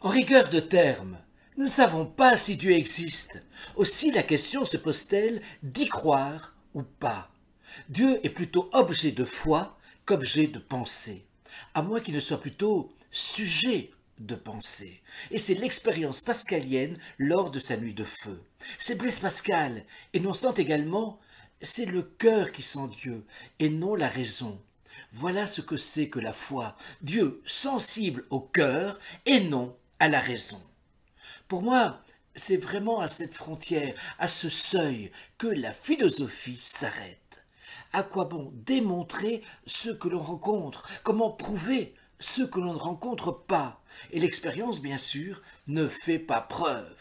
En rigueur de termes, nous ne savons pas si Dieu existe. Aussi la question se pose-t-elle d'y croire ou pas. Dieu est plutôt objet de foi qu'objet de pensée, à moins qu'il ne soit plutôt sujet de pensée. Et c'est l'expérience pascalienne lors de sa nuit de feu. C'est Blaise Pascal énonçant également « c'est le cœur qui sent Dieu et non la raison ». Voilà ce que c'est que la foi, Dieu sensible au cœur et non à la raison. Pour moi, c'est vraiment à cette frontière, à ce seuil, que la philosophie s'arrête. À quoi bon démontrer ce que l'on rencontre? Comment prouver ce que l'on ne rencontre pas? Et l'expérience, bien sûr, ne fait pas preuve.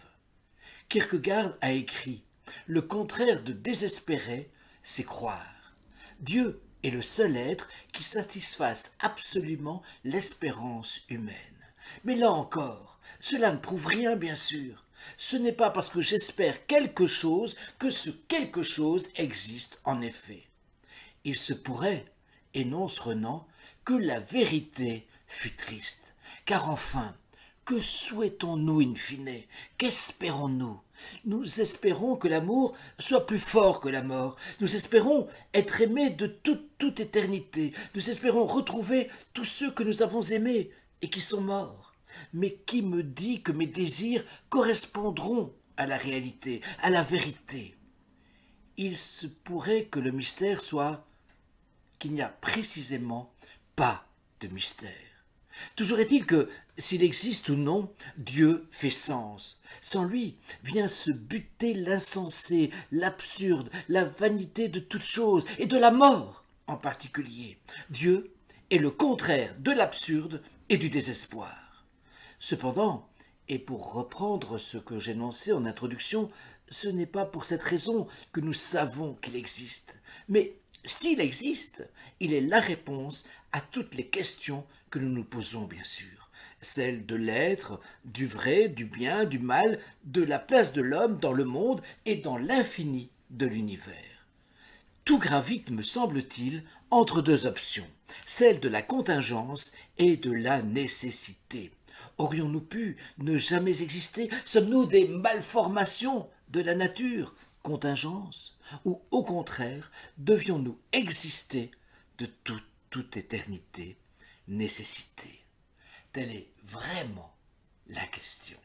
Kierkegaard a écrit « Le contraire de désespérer, c'est croire ». Dieu est le seul être qui satisfasse absolument l'espérance humaine. Mais là encore, cela ne prouve rien, bien sûr. Ce n'est pas parce que j'espère quelque chose que ce quelque chose existe en effet. Il se pourrait, énonce Renan, que la vérité fût triste, car enfin, que souhaitons-nous in fine? Qu'espérons-nous? Nous espérons que l'amour soit plus fort que la mort. Nous espérons être aimés de toute éternité. Nous espérons retrouver tous ceux que nous avons aimés et qui sont morts. Mais qui me dit que mes désirs correspondront à la réalité, à la vérité? Il se pourrait que le mystère soit qu'il n'y a précisément pas de mystère. Toujours est-il que, s'il existe ou non, Dieu fait sens. Sans lui vient se buter l'insensé, l'absurde, la vanité de toute chose, et de la mort en particulier. Dieu est le contraire de l'absurde et du désespoir. Cependant, et pour reprendre ce que j'énonçais en introduction, ce n'est pas pour cette raison que nous savons qu'il existe. Mais s'il existe, il est la réponse à toutes les questions que nous nous posons, bien sûr. Celles de l'être, du vrai, du bien, du mal, de la place de l'homme dans le monde et dans l'infini de l'univers. Tout gravite, me semble-t-il, entre deux options, celle de la contingence et de la nécessité. Aurions-nous pu ne jamais exister? Sommes-nous des malformations de la nature, contingence? Ou au contraire, devions-nous exister de toute éternité, nécessité? Telle est vraiment la question.